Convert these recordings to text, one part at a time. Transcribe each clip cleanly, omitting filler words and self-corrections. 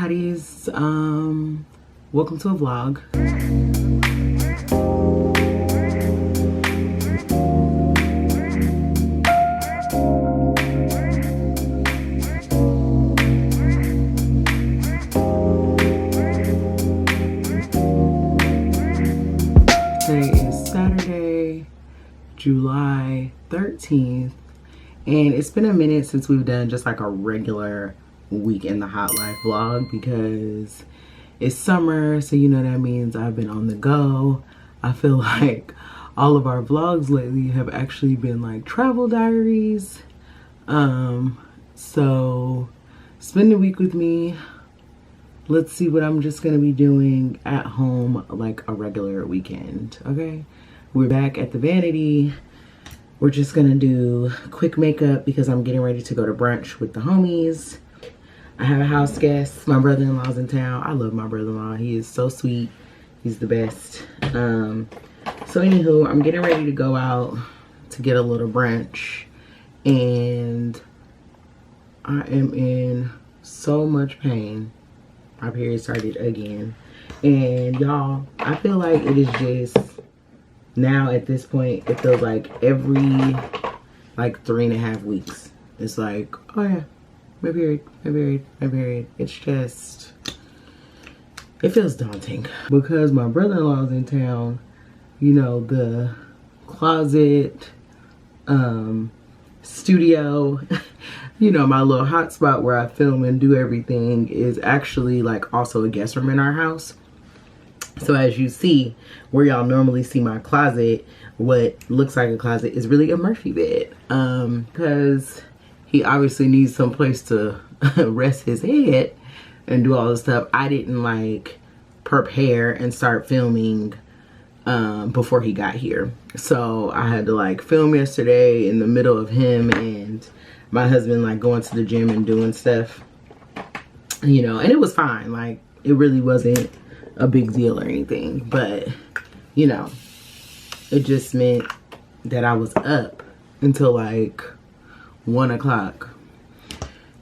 hotties, welcome to a vlog. Today is Saturday, July 13th, and it's been a minute since we've done just like a regular week in the hot life vlog because it's summer, so you know that means I've been on the go. I feel like all of our vlogs lately have actually been like travel diaries. So spend the week with me. Let's see what I'm just gonna be doing at home like a regular weekend. Okay, we're back at the vanity. We're just gonna do quick makeup because I'm getting ready to go to brunch with the homies. I have a house guest. My brother-in-law's in town. I love my brother-in-law. He is so sweet. He's the best. So anywho, I'm getting ready to go out to get a little brunch. And I am in so much pain. My period started again. And y'all, I feel like it is just, now at this point, it feels like every like 3.5 weeks. It's like, oh yeah. My period. It's just, it feels daunting because my brother-in-law's in town. You know, the closet, studio, you know, my little hot spot where I film and do everything is actually like also a guest room in our house. So as you see, where y'all normally see my closet, what looks like a closet is really a Murphy bed. Because he obviously needs some place to rest his head and do all this stuff. I didn't like prepare and start filming before he got here. So I had to like film yesterday in the middle of him and my husband like going to the gym and doing stuff, you know, and it was fine. Like it really wasn't a big deal or anything, but you know, it just meant that I was up until like 1 o'clock.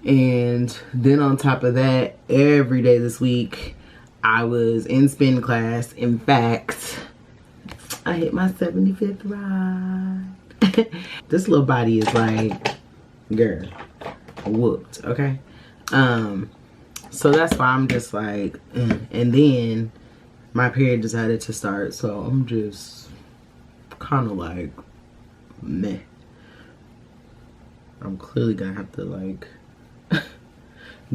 And then on top of that, every day this week I was in spin class. In fact, I hit my 75th ride. This little body is like, girl, whooped. Okay, so that's why I'm just like and then my period decided to start, so I'm just kind of like meh. I'm clearly gonna have to like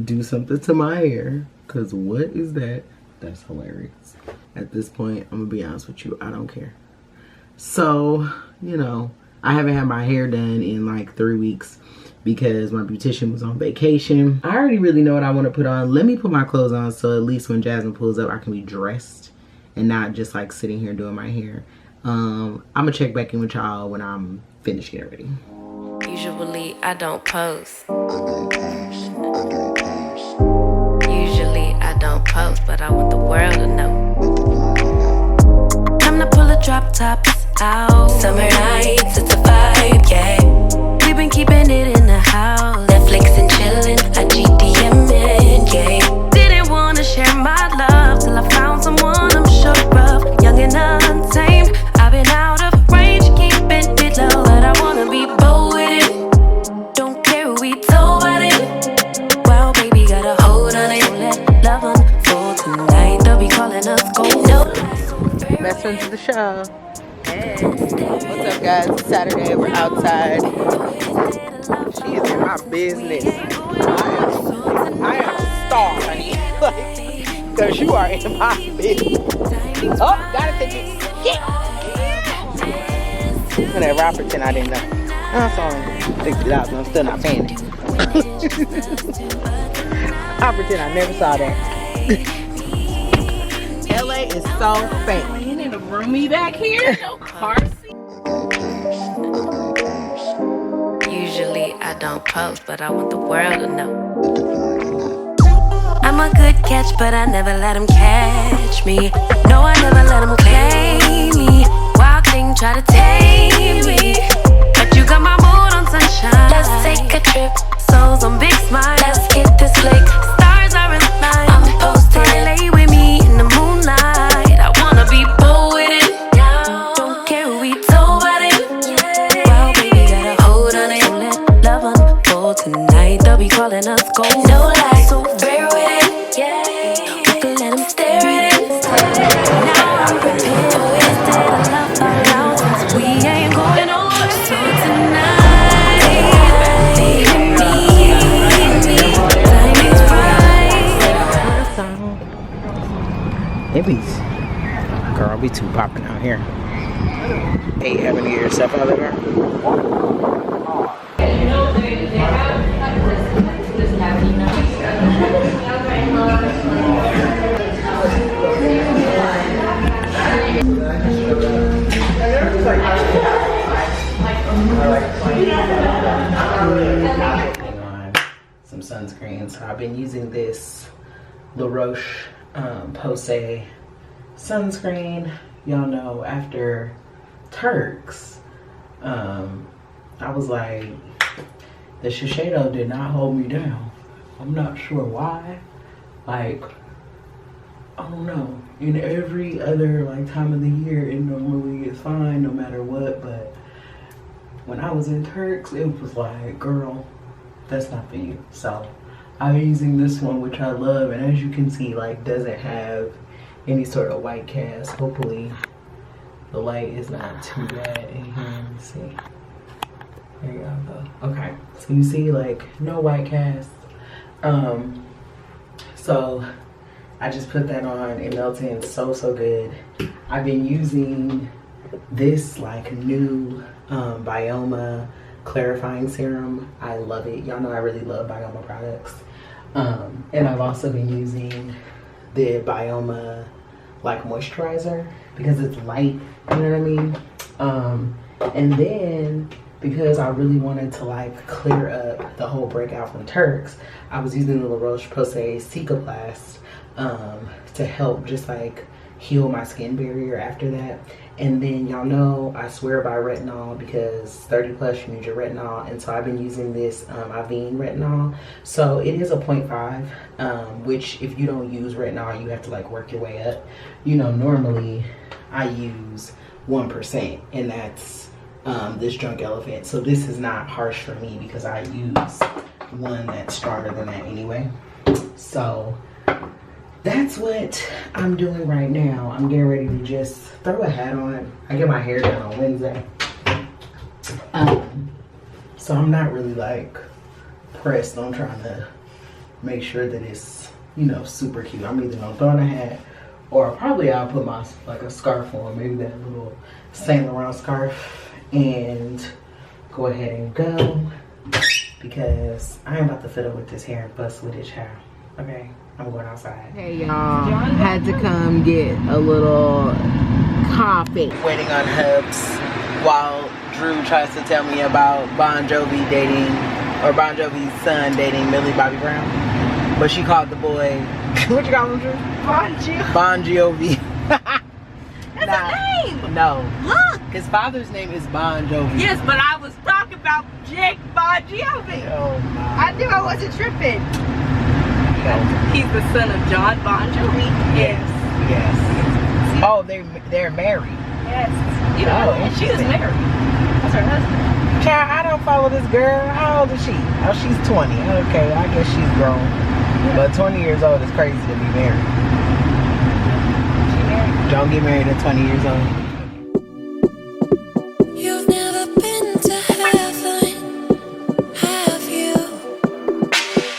do something to my hair, because what is that? That's hilarious. At this point, I'm gonna be honest with you, I don't care. So, you know, I haven't had my hair done in like 3 weeks because my beautician was on vacation. I already really know what I want to put on. Let me put my clothes on so at least when Jasmine pulls up, I can be dressed and not just like sitting here doing my hair. I'm gonna check back in with y'all when I'm finished getting ready. Usually I don't post. Usually I don't post, but I want the world to know. Time to pull a drop tops out. Summer nights, it's a vibe, yeah. We've been keeping it in the house. Netflix and chillin', I GDM'in', yeah. Didn't wanna share my love till I found someone I'm sure of. Young and untamed, I've been out of range, keeping it low, but I wanna be bold with it. Don't care who we told about it. Well, baby, got a hold on it. Let love unfold tonight. They'll be calling us gold. Best friends of the show. Hey, what's up, guys? It's Saturday. We're outside. She is in my business. I am a star, honey. Like, because you are in my business. Oh, gotta take it. Yeah. Whatever, I pretend I didn't know. That's only $60. I'm still not paying it. I pretend I never saw that. LA is so fake. You need to room me back here. No car seat. Usually I don't post, but I want the world to know. I'm a good catch, but I never let him catch me. No, I never let him claim me. Wild thing try to tame me, but you got my mood on sunshine. Let's take a trip, souls on big smile. Let's hit this lake, stars are in line. I'm song. It be, girl, be too popping out here. Hey, having to get yourself out of there. Some sunscreen. So I've been using this La Roche Posay sunscreen. Y'all know after Turks, I was like, the Shiseido did not hold me down. I'm not sure why. Like, I don't know. In every other like time of the year, it normally is fine no matter what. But when I was in Turks, it was like, girl, that's not for you. So I'm using this one, which I love, and as you can see, like, doesn't have any sort of white cast. Hopefully the light is not too bad in here. Let me see. There y'all go. Okay, so you see, like, no white cast. So I just put that on. It melts in so good. I've been using this like new Bioma clarifying serum. I love it. Y'all know I really love Bioma products. And I've also been using the Bioma like moisturizer because it's light, you know what I mean? And then because I really wanted to like clear up the whole breakout from Turks, I was using the La Roche-Posay Cicaplast to help just like heal my skin barrier after that. And then y'all know I swear by retinol because 30 plus you need your retinol, and so I've been using this Avene retinol. So it is a 0.5, which if you don't use retinol, you have to like work your way up. You know, normally I use 1%, and that's this Drunk Elephant. So this is not harsh for me because I use one that's stronger than that anyway. So that's what I'm doing right now. I'm getting ready to just throw a hat on. I get my hair done on Wednesday. So I'm not really like pressed on trying to make sure that it's, you know, super cute. I'm either gonna throw on a hat or probably I'll put my like a scarf on, maybe that little Saint Laurent scarf, and go ahead and go because I ain't about to fiddle with this hair and fuss with it, child. Okay, I'm going outside. Hey y'all, had to come get a little coffee. Waiting on Hubs while Drew tries to tell me about Bon Jovi dating, or Bon Jovi's son dating Millie Bobby Brown. But she called the boy, what you call him, Drew? Bon Jovi. That's a name! No. Look! His father's name is Bon Jovi. Yes, but I was talking about Jake Bon Jovi. Oh my. I knew I wasn't tripping. No. He's the son of John Bon Jovi. Yes. Yes. Oh, they're married. Yes. You know, and she is married. That's her husband. Child, I don't follow this girl. How old is she? Oh, she's 20. Okay, I guess she's grown. Yeah. But 20 years old is crazy to be married. She married. Don't get married at 20 years old. You've never been to heaven, have you?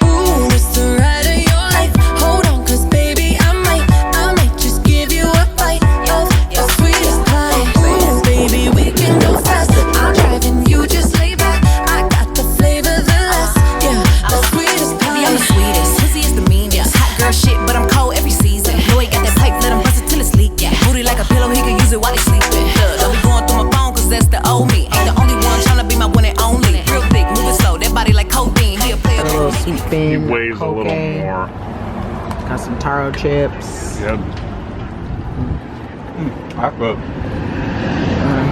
Ooh, it's the ride of your life. Hold on, cause baby, I might just give you a bite of the sweetest pie. Ooh, baby, we can go fast. I'm driving, you just lay back. I got the flavor, the last, yeah, the sweetest pie. Baby, I'm the sweetest, pussy is the meanest. Hot girl shit, but I'm cold every season. No, he got that pipe, let him bust it till it's leaking. Booty like a pillow, he can use it while he's sleeping. Don't be going through my phone, cause that's the old me. Ain't the only one tryna be my one and only. Real thick, moving slow, that body like codeine. He a player. A little sweet He fin. weighs a little more. Got some taro chips. Yep. That's good.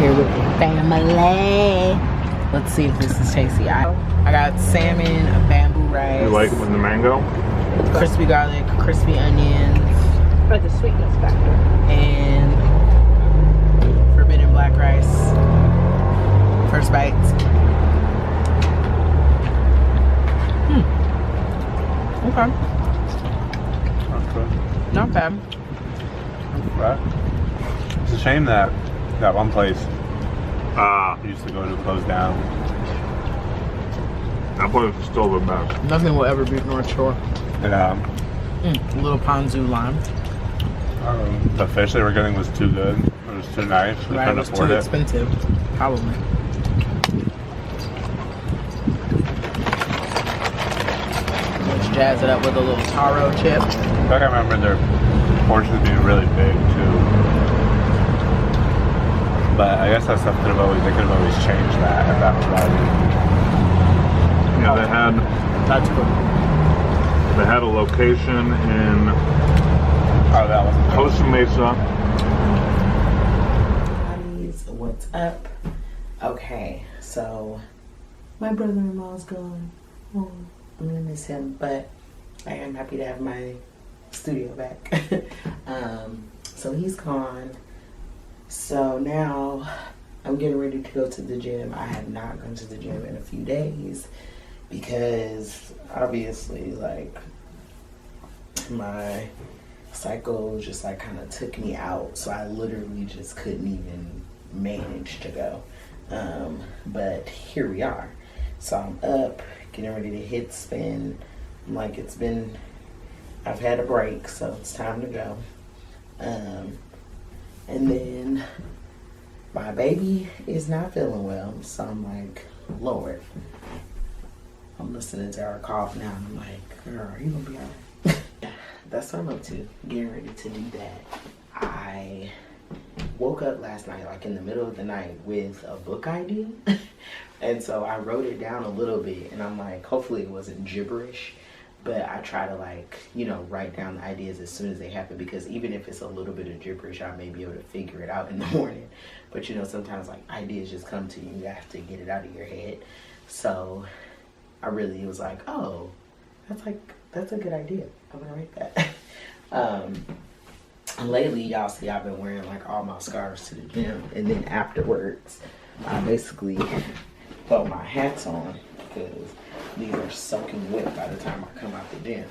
Here with the family. Let's see if this is tasty. I got salmon, bamboo rice. You like when the mango? Crispy garlic, crispy onions, For the sweetness factor. and forbidden black rice. First bites. Okay. Okay. Not bad. Right. It's a shame that that one place I used to go to closed down. That place is still the best. Nothing will ever beat North Shore. And A little ponzu lime. The fish they were getting was too good. It was too nice. We Right, couldn't it was afford too it. expensive. Probably. Let's jazz it up with a little taro chip. I think I remember their portions being really big too. But I guess that stuff they could have always changed that if that was right. Yeah, they had That's cool. they had a location in Oh, that wasn't good. Costa Mesa. Hotties, what's up? Okay, so my brother-in-law's gone. Oh, I'm gonna miss him, but I am happy to have my studio back. So he's gone. So now I'm getting ready to go to the gym. I have not gone to the gym in a few days because obviously, like, my cycle just like kind of took me out, so I literally just couldn't even manage to go. But here we are. So I'm up, getting ready to hit spin. Like, I've had a break, so it's time to go. And then my baby is not feeling well, so I'm like, Lord. I'm listening to her cough now, and I'm like, girl, are you gonna be all right? That's what I'm up to, getting ready to do that. I woke up last night, like in the middle of the night, with a book idea. And so I wrote it down a little bit, and I'm like, hopefully it wasn't gibberish, but I try to, like, you know, write down the ideas as soon as they happen, because even if it's a little bit of gibberish, I may be able to figure it out in the morning. But you know, sometimes like ideas just come to you, you have to get it out of your head. So I really was like, oh, that's a good idea. I'm gonna write that. And lately, y'all see I've been wearing like all my scarves to the gym, and then afterwards, I basically throw my hats on because these are soaking wet by the time I come out the gym.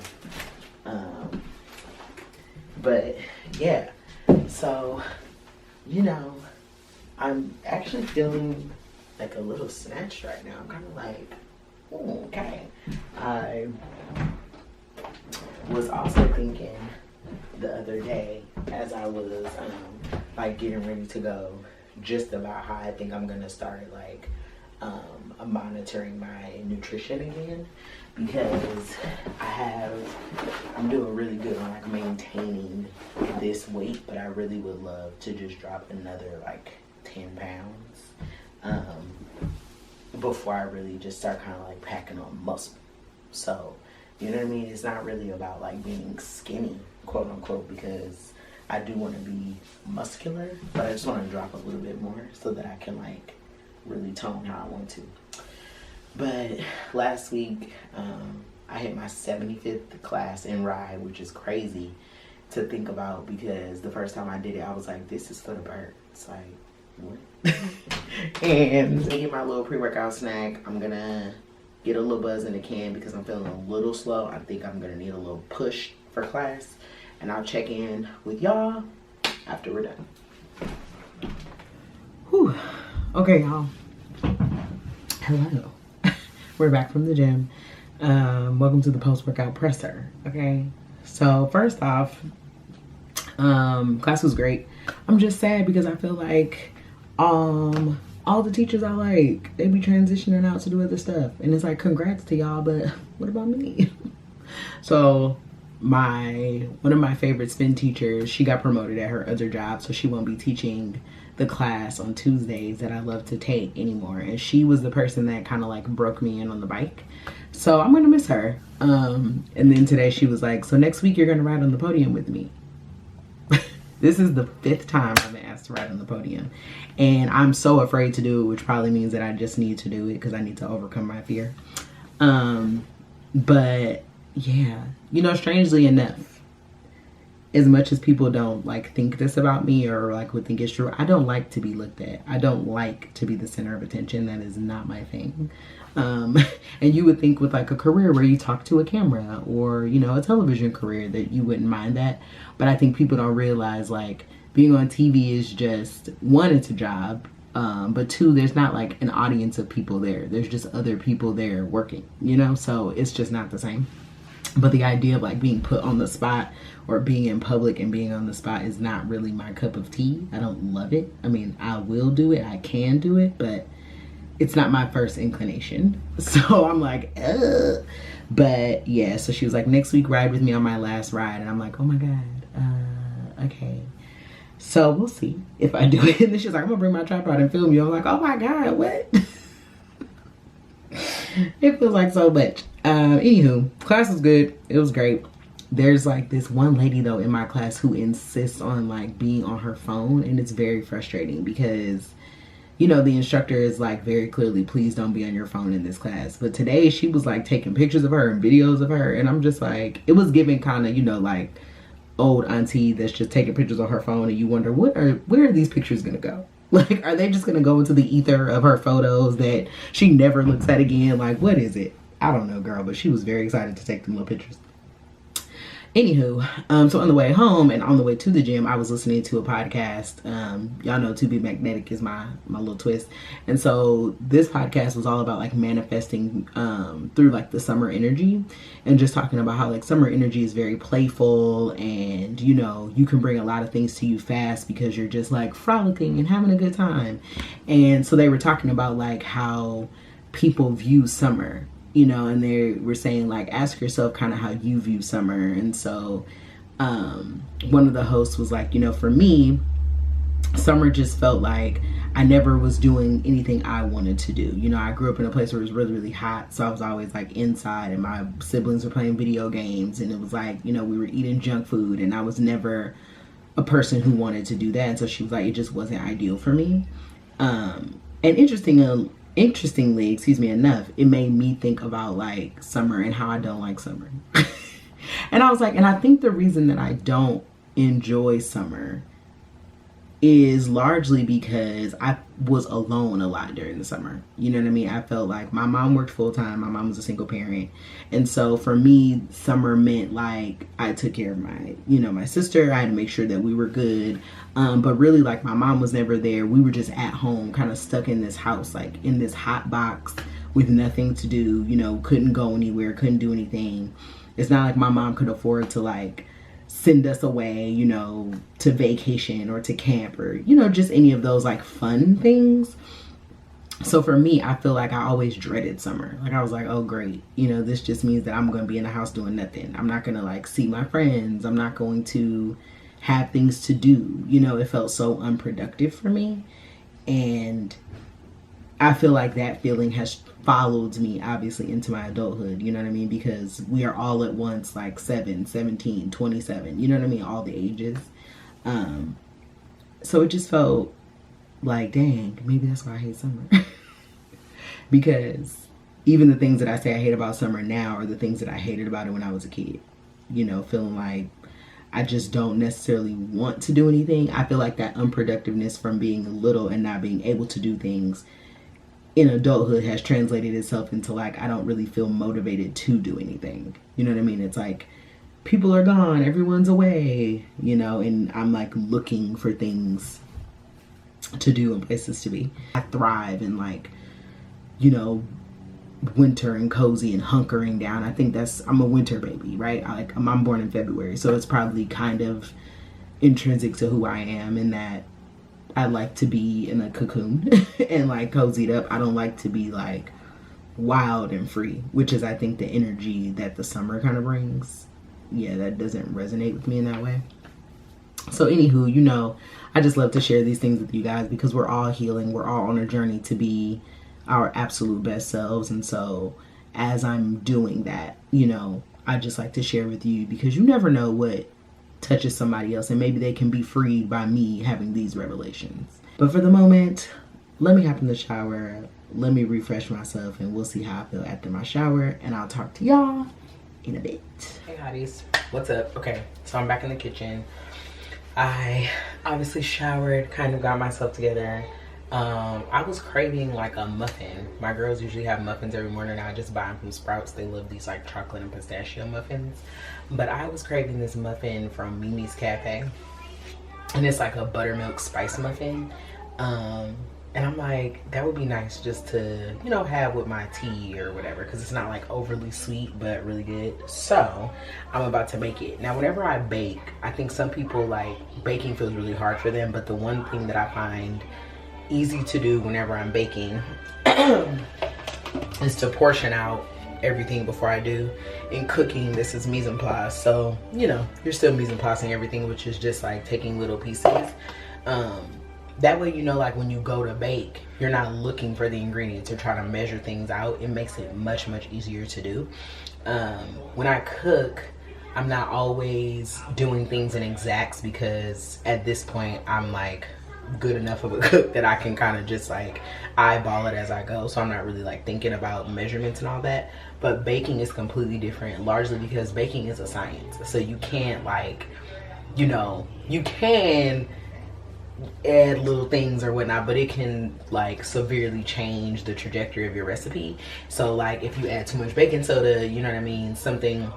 But yeah, so you know, I'm actually feeling like a little snatched right now. I'm kind of like, ooh, okay. I was also thinking the other day as I was like getting ready to go, just about how I think I'm gonna start like monitoring my nutrition again, because I'm doing really good on like maintaining this weight, but I really would love to just drop another like 10 pounds before I really just start kind of like packing on muscle. So you know what I mean? It's not really about like being skinny, quote unquote, because I do want to be muscular, but I just want to drop a little bit more so that I can like really tone how I want to. But last week, I hit my 75th class in Wright, which is crazy to think about, because the first time I did it, I was like, this is for the birds. Like, what? And I get my little pre-workout snack. I'm gonna get a little buzz in the can because I'm feeling a little slow. I think I'm gonna need a little push for class, and I'll check in with y'all after we're done. Whew. Okay, y'all. Hello. We're back from the gym. Welcome to the post-workout presser. Okay, so first off, class was great. I'm just sad because I feel like all the teachers I like, they be transitioning out to do other stuff, and it's like, congrats to y'all, but what about me? So one of my favorite spin teachers, she got promoted at her other job, so she won't be teaching the class on Tuesdays that I love to take anymore. And she was the person that kind of like broke me in on the bike. So I'm gonna miss her. And then today she was like, so next week you're gonna ride on the podium with me. This is the 5th time I've been asked to ride on the podium. And I'm so afraid to do it, which probably means that I just need to do it because I need to overcome my fear. But yeah, you know, strangely enough, as much as people don't like think this about me or like would think it's true, I don't like to be looked at. I don't like to be the center of attention. That is not my thing. And you would think with like a career where you talk to a camera, or, you know, a television career, that you wouldn't mind that. But I think people don't realize like being on TV is just, 1, it's a job. But 2, there's not like an audience of people there. There's just other people there working, you know? So it's just not the same. But the idea of like being put on the spot or being in public and being on the spot is not really my cup of tea. I don't love it. I mean, I will do it, I can do it, but it's not my first inclination. So I'm like, ugh. But yeah, so she was like, next week ride with me on my last ride. And I'm like, oh my God, okay. So we'll see if I do it. And then she's like, I'm gonna bring my tripod and film you. I'm like, oh my God, what? It feels like so much. Anywho, class was good. It was great. There's like this one lady though in my class who insists on like being on her phone, and it's very frustrating because, you know, the instructor is like very clearly, please don't be on your phone in this class. But today she was like taking pictures of her and videos of her, and I'm just like, it was giving kind of, you know, like old auntie that's just taking pictures on her phone, and you wonder where are these pictures gonna go? Like, are they just gonna go into the ether of her photos that she never looks at again? Like, what is it? I don't know, girl, but she was very excited to take them little pictures. Anywho, so on the way home and on the way to the gym, I was listening to a podcast. Y'all know To Be Magnetic is my little twist. And so this podcast was all about like manifesting through like the summer energy, and just talking about how like summer energy is very playful, and you know, you can bring a lot of things to you fast because you're just like frolicking and having a good time. And so they were talking about like how people view summer, you know, and they were saying like, ask yourself kind of how you view summer. And so one of the hosts was like, you know, for me, summer just felt like I never was doing anything I wanted to do. You know, I grew up in a place where it was really, really hot, so I was always like inside, and my siblings were playing video games, and it was like, you know, we were eating junk food, and I was never a person who wanted to do that. And so she was like, it just wasn't ideal for me. And interestingly, excuse me, enough, it made me think about like summer and how I don't like summer. And I was like, and I think the reason that I don't enjoy summer is largely because I was alone a lot during the summer. You know what I mean? I felt like my mom worked full time. My mom was a single parent. And so for me, summer meant like I took care of my, you know, my sister. I had to make sure that we were good. But really, like, my mom was never there. We were just at home, kind of stuck in this house, like in this hot box with nothing to do, you know, couldn't go anywhere, couldn't do anything. It's not like my mom could afford to like send us away, you know, to vacation or to camp or, you know, just any of those like fun things. So for me, I feel like I always dreaded summer. Like, I was like, oh great, you know, this just means that I'm going to be in the house doing nothing. I'm not going to like see my friends. I'm not going to have things to do. You know, it felt so unproductive for me. And I feel like that feeling has followed me obviously into my adulthood, you know what I mean? Because we are all at once like 7, 17, 27, you know what I mean? All the ages. So it just felt like, dang, maybe that's why I hate summer. Because even the things that I say I hate about summer now are the things that I hated about it when I was a kid. You know, feeling like I just don't necessarily want to do anything. I feel like that unproductiveness from being little and not being able to do things in adulthood has translated itself into like, I don't really feel motivated to do anything. You know what I mean? It's like, people are gone, everyone's away, you know, and I'm like looking for things to do and places to be. I thrive in like, you know, winter and cozy and hunkering down. I think I'm a winter baby, right? I'm born in February, so it's probably kind of intrinsic to who I am, in that I like to be in a cocoon and like cozied up. I don't like to be like wild and free, which is I think the energy that the summer kind of brings. Yeah, that doesn't resonate with me in that way. So anywho, you know, I just love to share these things with you guys because we're all healing. We're all on a journey to be our absolute best selves. And so as I'm doing that, you know, I just like to share with you because you never know what touches somebody else, and maybe they can be freed by me having these revelations. But for the moment, let me hop in the shower, let me refresh myself, and we'll see how I feel after my shower, and I'll talk to y'all in a bit. Hey hotties, what's up? Okay, so I'm back in the kitchen. I obviously showered, kind of got myself together. I was craving like a muffin. My girls usually have muffins every morning. I just buy them from Sprouts. They love these like chocolate and pistachio muffins. But I was craving this muffin from Mimi's Cafe. And it's like a buttermilk spice muffin. And I'm like, that would be nice just to, you know, have with my tea or whatever, because it's not like overly sweet, but really good. So I'm about to make it. Now, whenever I bake, I think some people like baking feels really hard for them, but the one thing that I find easy to do whenever I'm baking is to portion out everything before I do. In cooking, this is mise en place, so you know, you're still mise en placing everything, which is just like taking little pieces. That way, you know, like when you go to bake, you're not looking for the ingredients or trying to measure things out. It makes it much easier to do. When I cook, I'm not always doing things in exacts, because at this point I'm like good enough of a cook that I can kind of just like eyeball it as I go, so I'm not really like thinking about measurements and all that. But baking is completely different, largely because baking is a science. So you can't like, you know, you can add little things or whatnot, but it can like severely change the trajectory of your recipe. So like if you add too much baking soda, you know what I mean, something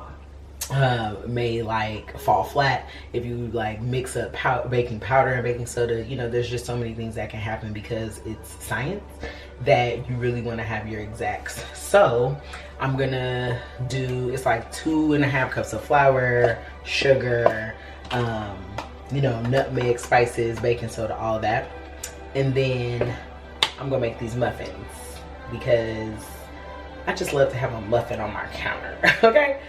may like fall flat. If you like mix up baking powder and baking soda, you know, there's just so many things that can happen because it's science, that you really want to have your exacts. So I'm gonna do, it's like 2.5 cups of flour, sugar, you know, nutmeg, spices, baking soda, all that. And then I'm gonna make these muffins because I just love to have a muffin on my counter. Okay.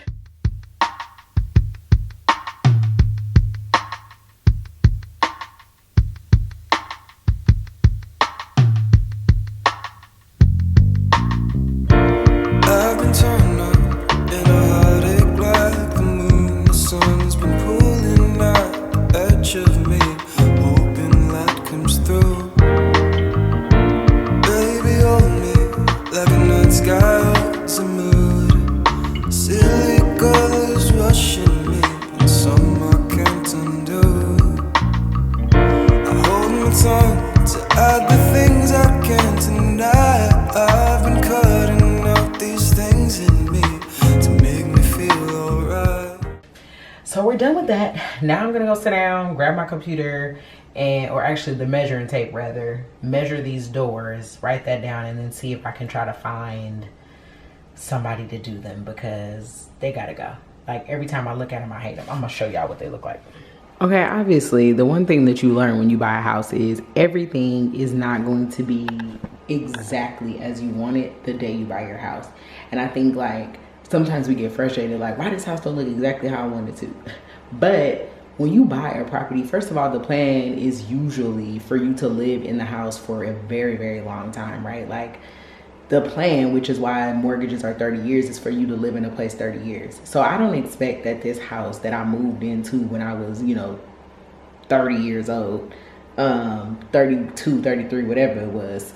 So we're done with that. Now I'm gonna go sit down, grab my computer, and, or actually the measuring tape rather, measure these doors, write that down, and then see if I can try to find somebody to do them, because they gotta go. Like every time I look at them, I hate them. I'm gonna show y'all what they look like. Okay, obviously the one thing that you learn when you buy a house is everything is not going to be exactly as you want it the day you buy your house. And I think like sometimes we get frustrated, like, why this house don't look exactly how I want it to? But when you buy a property, first of all, the plan is usually for you to live in the house for a very long time, right? Like the plan, which is why mortgages are 30 years, is for you to live in a place 30 years. So I don't expect that this house that I moved into when I was, you know, 30 years old, 32, 33, whatever it was,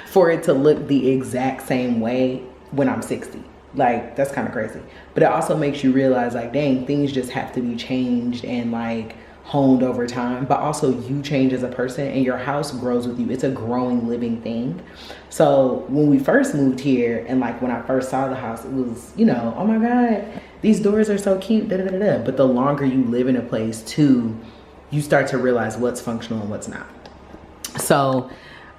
for it to look the exact same way when I'm 60. Like, that's kind of crazy. But it also makes you realize, like, dang, things just have to be changed and like honed over time. But also you change as a person and your house grows with you. It's a growing, living thing. So when we first moved here and like when I first saw the house, it was, you know, oh my God, these doors are so cute, da, da, da, da. But the longer you live in a place too, you start to realize what's functional and what's not. So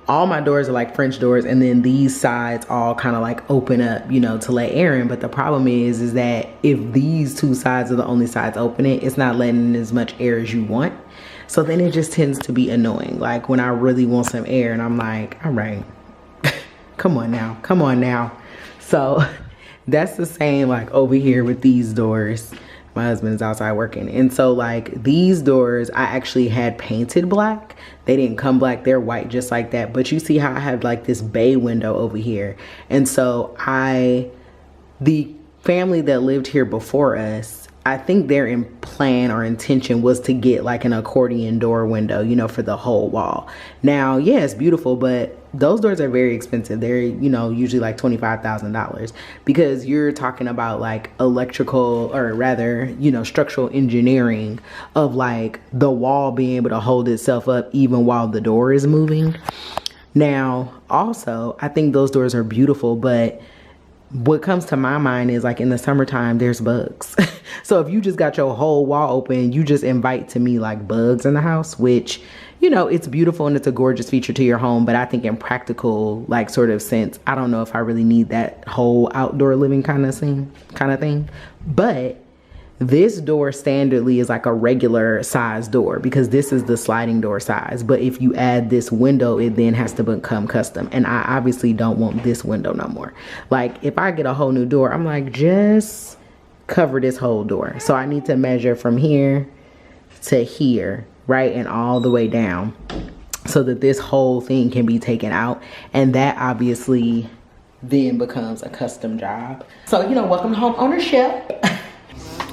all my doors are like French doors, and then these sides all kind of like open up, you know, to let air in. But the problem is that if these two sides are the only sides opening, it's not letting in as much air as you want. So then it just tends to be annoying. Like when I really want some air and I'm like, all right, come on now. So that's the same like over here with these doors. My husband is outside working. And so like these doors, I actually had painted black. They didn't come black, they're white just like that. But you see how I have like this bay window over here. And so the family that lived here before us, I think their plan or intention was to get like an accordion door window, you know, for the whole wall. Now, yeah, it's beautiful, but those doors are very expensive. They're, you know, usually like $25,000, because you're talking about like electrical, or rather, you know, structural engineering of like the wall being able to hold itself up even while the door is moving. Now, also, I think those doors are beautiful, but what comes to my mind is like in the summertime, there's bugs. So if you just got your whole wall open, you just invite to me like bugs in the house, which, you know, it's beautiful and it's a gorgeous feature to your home. But I think in practical, like sort of sense, I don't know if I really need that whole outdoor living kind of thing. But this door standardly is like a regular size door because this is the sliding door size. But if you add this window, it then has to become custom. And I obviously don't want this window no more. Like if I get a whole new door, I'm like, just cover this whole door. So I need to measure from here to here, right? And all the way down so that this whole thing can be taken out. And that obviously then becomes a custom job. So, you know, welcome to home ownership.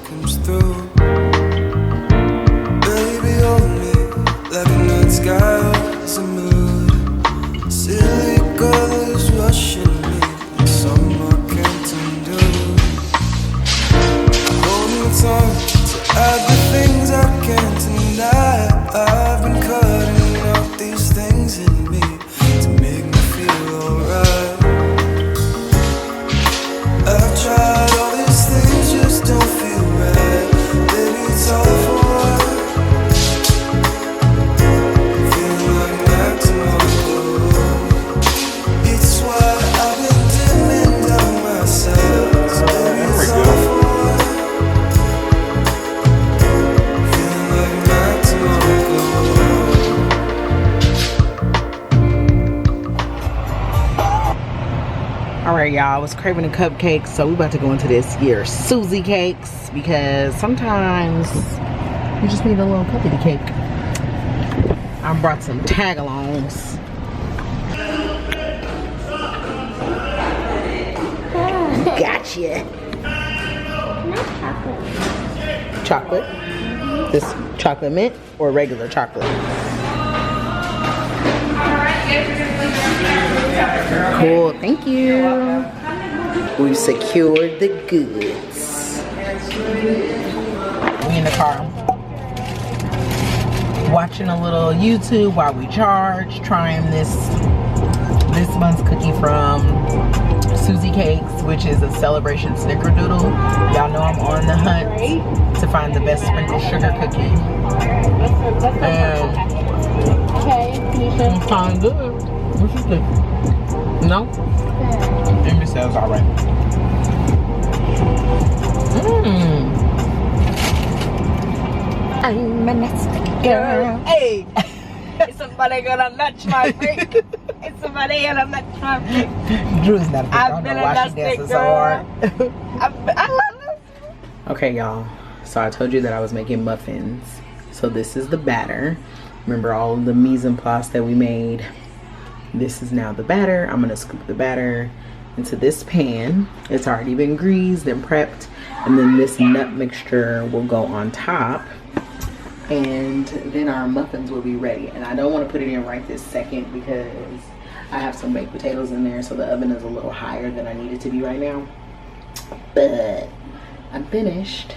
Comes through, baby, hold me like a night sky is a mood. Silly girl is rushing me, and summer can't undo. Hold me tight to add the things I can't deny. I've been cutting out these things in me to make me feel alright. I've tried all these things, just don't feel right. Baby, it's all for feeling like maximum glow. It's why I've been dimming down myself. Baby, it's all for feeling like maximum glow. All right, y'all, I was craving the cupcakes, so we about to go into this here Susie cakes because sometimes you just need a little cupcake cake. I brought some tag-alongs. Gotcha. Chocolate? This chocolate mint or regular chocolate? Cool, thank you. We've secured the goods. We in the car watching a little YouTube while we charge, trying this month's cookie from Susie Cakes, which is a celebration snickerdoodle. Y'all know I'm on the hunt to find the best sprinkled sugar cookie. And it's kind of good. What you think? No? Amy says alright. I'm a nasty girl. Hey! Is somebody gonna match my freak? Is somebody gonna match my freak? Drew's not a freak. I don't know why she dances so hard. I love it. Okay, y'all. So I told you that I was making muffins. So this is the batter. Remember all of the mise en place that we made? This is now the batter. I'm gonna scoop the batter into this pan. It's already been greased and prepped. And then this nut mixture will go on top. And then our muffins will be ready. And I don't wanna put it in right this second because I have some baked potatoes in there. So the oven is a little higher than I need it to be right now. But I'm finished.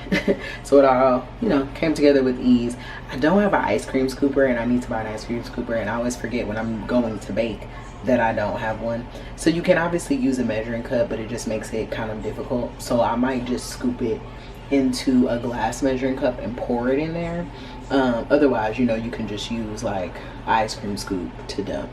So it all, you know, came together with ease. I don't have an ice cream scooper and I need to buy an ice cream scooper, and I always forget when I'm going to bake that I don't have one. So you can obviously use a measuring cup, but it just makes it kind of difficult. So I might just scoop it into a glass measuring cup and pour it in there. Otherwise, you know, you can just use like ice cream scoop to dump.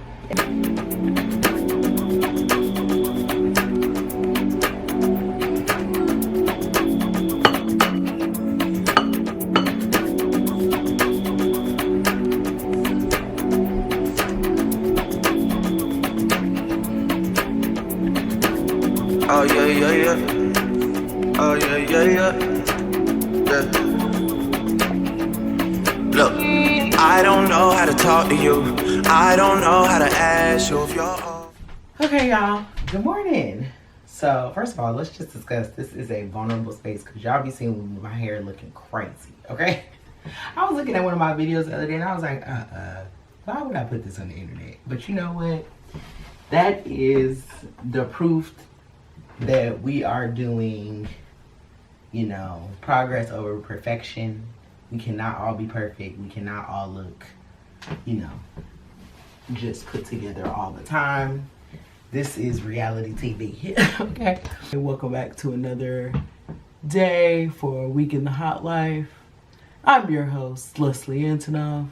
Oh yeah, yeah, yeah. Oh yeah, yeah, yeah. Yeah. Look, I don't know how to talk to you. I don't know how to ask you if you're. Okay, y'all. Good morning. So first of all, let's just discuss. This is a vulnerable space because y'all be seeing my hair looking crazy. Okay. I was looking at one of my videos the other day and I was like, why would I put this on the internet? But you know what? That is the proof that we are doing, you know, progress over perfection. We cannot all be perfect. We cannot all look, you know, just put together all the time. This is reality TV. Okay. And welcome back to another day for a week in the hot life. I'm your host, Leslie Antonoff.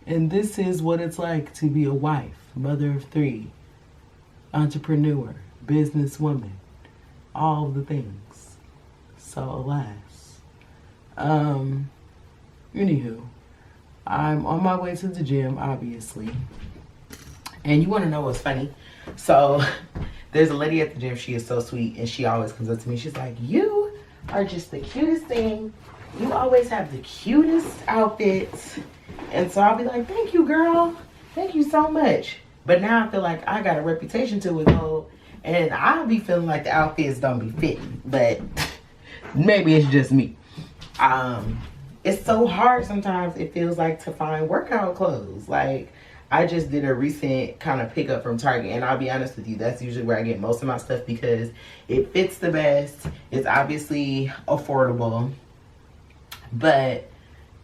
And this is what it's like to be a wife, mother of 3, entrepreneur, businesswoman, all the things. So alas. Anywho, I'm on my way to the gym, obviously. And you want to know what's funny? So there's a lady at the gym. She is so sweet, and she always comes up to me. She's like, you are just the cutest thing. You always have the cutest outfits. And so I'll be like, thank you, girl. Thank you so much. But now I feel like I got a reputation to withhold, and I'll be feeling like the outfits don't be fitting. But maybe it's just me. It's so hard sometimes, it feels like, to find workout clothes. Like, I just did a recent kind of pickup from Target, and I'll be honest with you, that's usually where I get most of my stuff because it fits the best. It's obviously affordable. But,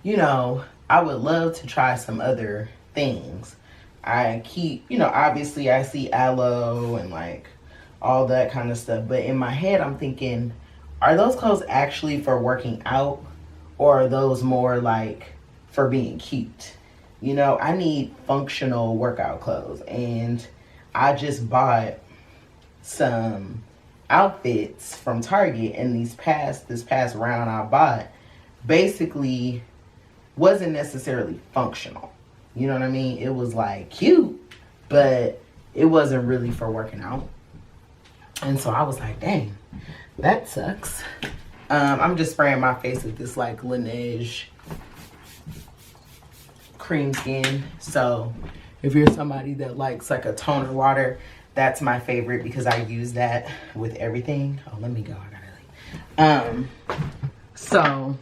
you know, I would love to try some other things. I keep, you know, obviously I see aloe and like all that kind of stuff. But in my head, I'm thinking, are those clothes actually for working out? Or are those more like for being cute? You know, I need functional workout clothes. And I just bought some outfits from Target. And this past round I bought basically wasn't necessarily functional. You know what I mean? It was like cute, but it wasn't really for working out. And so I was like, dang, that sucks. I'm just spraying my face with this like Laneige cream skin. So if you're somebody that likes like a toner water, that's my favorite because I use that with everything. Oh, let me go. I gotta leave. So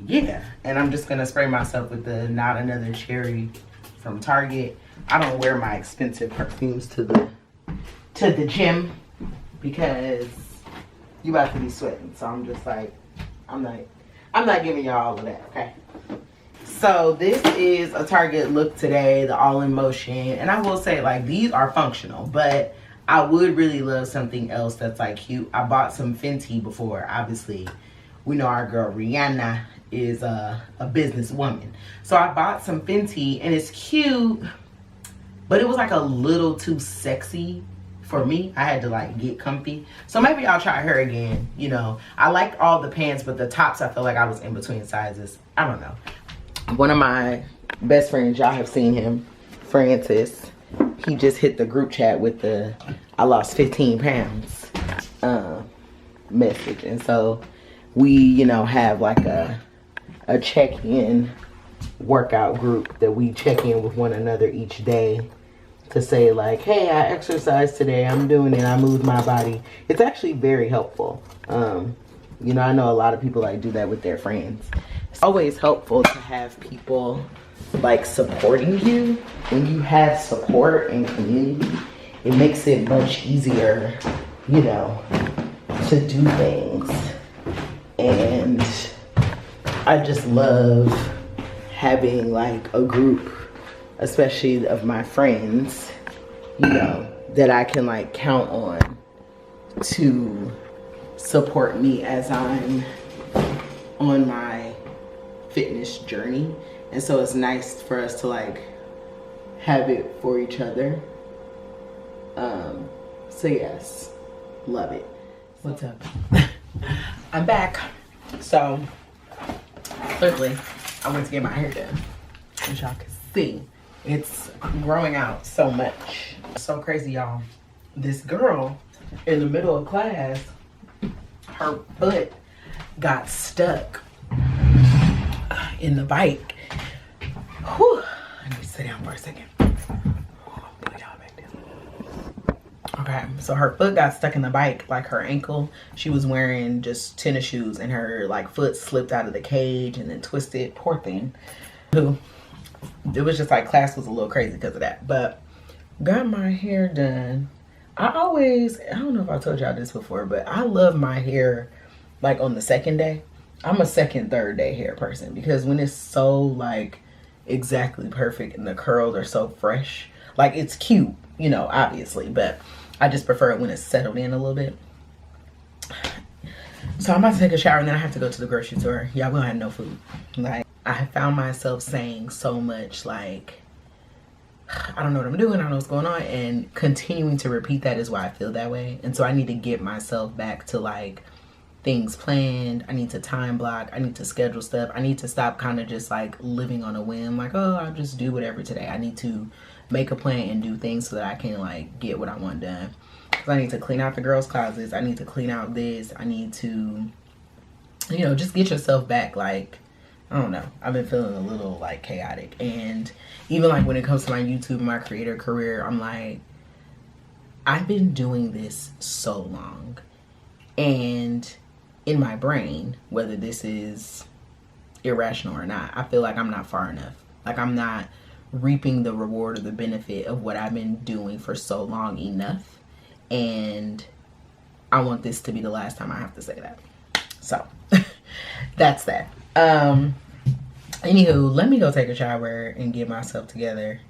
yeah, and I'm just gonna spray myself with the Not Another Cherry from Target. I don't wear my expensive perfumes to the gym because you about to be sweating. So I'm just like, I'm not giving y'all all of that, okay? So this is a Target look today, the All in Motion. And I will say, like, these are functional, but I would really love something else that's like cute. I bought some Fenty before. Obviously, we know our girl Rihanna is a businesswoman. So I bought some Fenty and it's cute, but it was like a little too sexy for me. I had to like get comfy. So maybe I'll try her again. You know, I liked all the pants, but the tops, I feel like I was in between sizes. I don't know. One of my best friends, y'all have seen him, Francis. He just hit the group chat with the I lost 15 pounds message. And so we, you know, have like a check-in workout group that we check in with one another each day to say like, hey, I exercised today, I'm doing it, I moved my body. It's actually very helpful. You know, I know a lot of people like do that with their friends. It's always helpful to have people like supporting you. When you have support and community, it makes it much easier, you know, to do things. And I just love having like a group, especially of my friends, you know, that I can like count on to support me as I'm on my fitness journey. And so it's nice for us to like have it for each other. So yes, love it. What's up? I'm back. So quickly, I went to get my hair done. As y'all can see, it's growing out so much. So crazy, y'all. This girl in the middle of class, her foot got stuck in the bike. Whew. Let me sit down for a second. Put y'all back down. Okay, so her foot got stuck in the bike, like her ankle. She was wearing just tennis shoes and her like foot slipped out of the cage and then twisted. Poor thing. It was just like class was a little crazy because of that. But got my hair done. I don't know if I told y'all this before, but I love my hair like on the second day. I'm a second, third day hair person because when it's so like exactly perfect and the curls are so fresh, like it's cute, you know, obviously, but I just prefer it when it's settled in a little bit. So I'm about to take a shower and then I have to go to the grocery store. Y'all gonna have no food. Like, I found myself saying so much like, I don't know what I'm doing, I don't know what's going on, and continuing to repeat that is why I feel that way. And so I need to get myself back to like things planned. I need to time block. I need to schedule stuff. I need to stop kind of just like living on a whim, like, oh, I'll just do whatever today. I need to make a plan and do things so that I can like get what I want done. Because I need to clean out the girls' closets. I need to clean out this. I need to, you know, just get yourself back. Like, I don't know. I've been feeling a little like chaotic. And even like when it comes to my YouTube and my creator career, I'm like, I've been doing this so long. And in my brain, whether this is irrational or not, I feel like I'm not far enough. Like, I'm not reaping the reward or the benefit of what I've been doing for so long enough. And I want this to be the last time I have to say that. So that's that. Anywho, let me go take a shower and get myself together,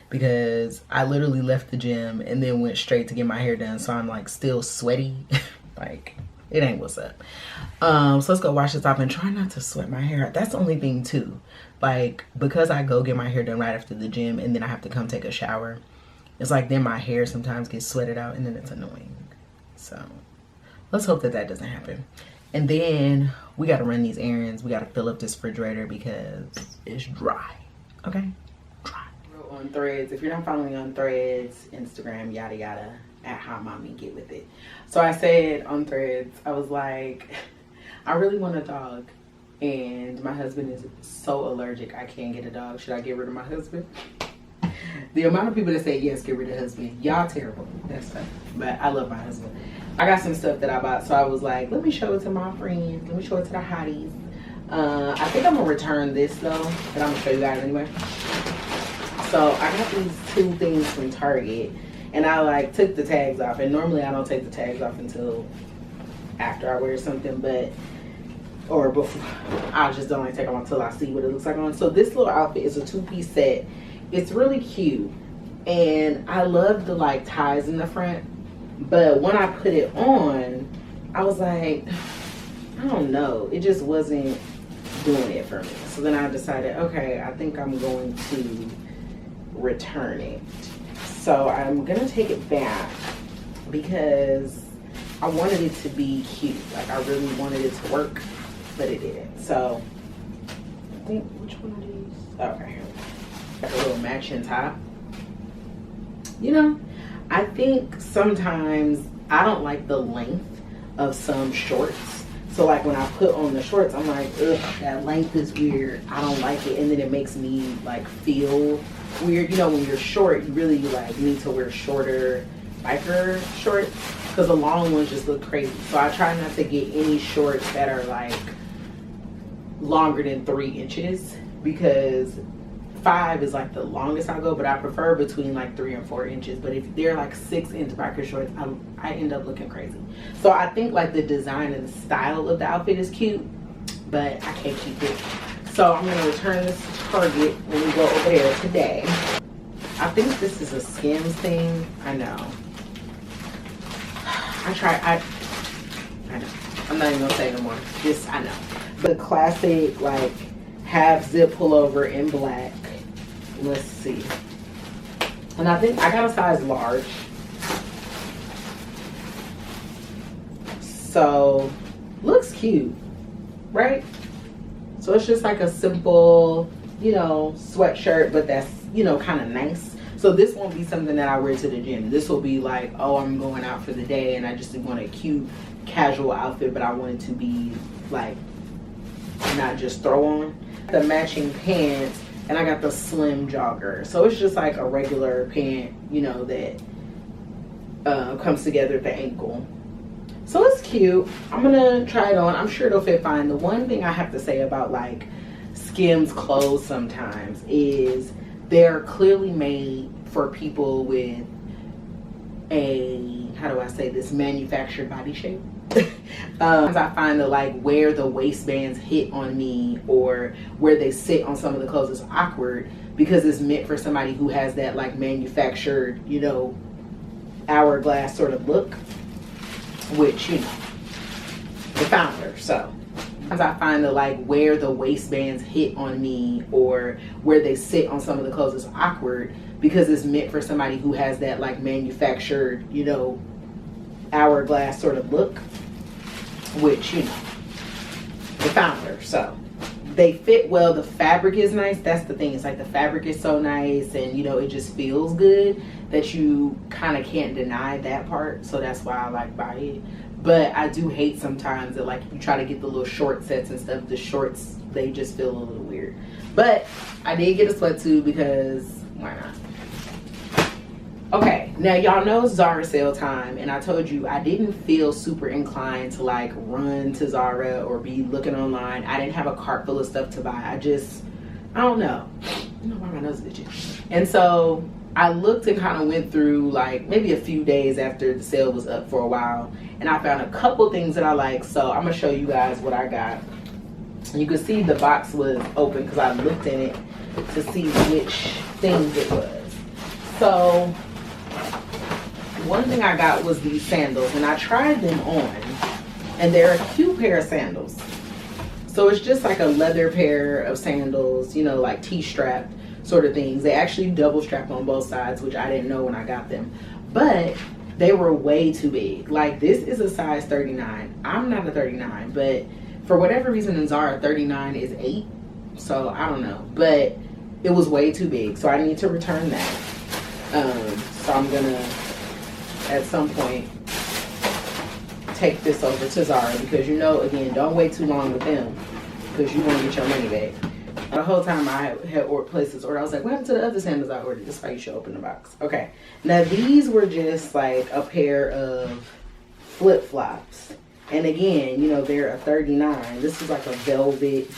because I literally left the gym and then went straight to get my hair done. So I'm like still sweaty. Like, it ain't what's up. So let's go wash this off and try not to sweat my hair out. That's the only thing too. Like, because I go get my hair done right after the gym and then I have to come take a shower, it's like then my hair sometimes gets sweated out and then it's annoying. So let's hope that that doesn't happen. And then we got to run these errands. We got to fill up this refrigerator because it's dry. Okay? Dry. On Threads. If you're not following me on Threads, Instagram, yada yada, at How Mommy Get With It. So I said on Threads, I was like, I really want a dog. And my husband is so allergic, I can't get a dog. Should I get rid of my husband? The amount of people that say yes, get rid of husband, y'all terrible. That's fine. But I love my husband. I got some stuff that I bought, so I was like, let me show it to my friends. Let me show it to the hotties. I think I'm gonna return this though, but I'm gonna show you guys anyway. So I got these two things from Target, and I like took the tags off. And normally I don't take the tags off until after I wear something, but or before. I just don't like take them off until I see what it looks like on. So this little outfit is a two-piece set. It's really cute, and I love the like ties in the front, but when I put it on, I was like, I don't know, it just wasn't doing it for me. So then I decided, okay, I think I'm going to return it. So I'm gonna take it back because I wanted it to be cute. Like, I really wanted it to work, but it didn't. So I think, which one are these? Okay, like a little matching top. You know, I think sometimes I don't like the length of some shorts. So like when I put on the shorts, I'm like, ugh, that length is weird. I don't like it. And then it makes me like feel weird. You know, when you're short, you really like need to wear shorter biker shorts, because the long ones just look crazy. So I try not to get any shorts that are like longer than 3 inches, because 5 is like the longest I go, but I prefer between like 3 and 4 inches. But if they're like 6-inch biker shorts, I end up looking crazy. So I think like the design and the style of the outfit is cute, but I can't keep it. So I'm gonna return this to Target when we go over there today. I think this is a Skims thing. I know. I know. I'm not even gonna say no more. Just, I know. The classic like half zip pullover in black. Let's see. And I think I got a size large. So looks cute, right? So it's just like a simple, you know, sweatshirt, but that's, you know, kind of nice. So this won't be something that I wear to the gym. This will be like, oh, I'm going out for the day and I just want a cute casual outfit, but I want it to be like not just throw on. The matching pants, and I got the slim jogger. So it's just like a regular pant, you know, that comes together at the ankle. So it's cute. I'm gonna try it on. I'm sure it'll fit fine. The one thing I have to say about like Skims clothes sometimes is they're clearly made for people with a, how do I say this, manufactured body shape. I find that like where the waistbands hit on me or where they sit on some of the clothes is awkward, because it's meant for somebody who has that like manufactured, you know, hourglass sort of look, which, you know, the founder. So sometimes I find that like where the waistbands hit on me or where they sit on some of the clothes is awkward because it's meant for somebody who has that like manufactured, you know, hourglass sort of look, which, you know, the founder. So they fit well. The fabric is nice. That's the thing. It's like the fabric is so nice and, you know, it just feels good that you kind of can't deny that part. So that's why I like buy it. But I do hate sometimes that like you try to get the little short sets and stuff. The shorts, they just feel a little weird. But I did get a sweatsuit because why not? Okay, now y'all know Zara sale time, and I told you I didn't feel super inclined to like run to Zara or be looking online. I didn't have a cart full of stuff to buy. I don't know. I don't know why my nose is itching. And so I looked and kind of went through like maybe a few days after the sale was up for a while, and I found a couple things that I like. So I'm gonna show you guys what I got. You can see the box was open because I looked in it to see which things it was. So one thing I got was these sandals, and I tried them on, and they're a cute pair of sandals. So it's just like a leather pair of sandals, you know, like T-strapped sort of things. They actually double strap on both sides, which I didn't know when I got them, but they were way too big. Like this is a size 39. I'm not a 39, but for whatever reason in Zara 39 is 8, so I don't know, but it was way too big, so I need to return that. So I'm gonna at some point take this over to Zara because, you know, again, don't wait too long with them because you want to get your money back. The whole time I had placed this order, I was like, what happened to the other sandals I ordered? This is why you should open the box. Okay, now these were just like a pair of flip-flops, and again, you know, they're a 39. This is like a velvet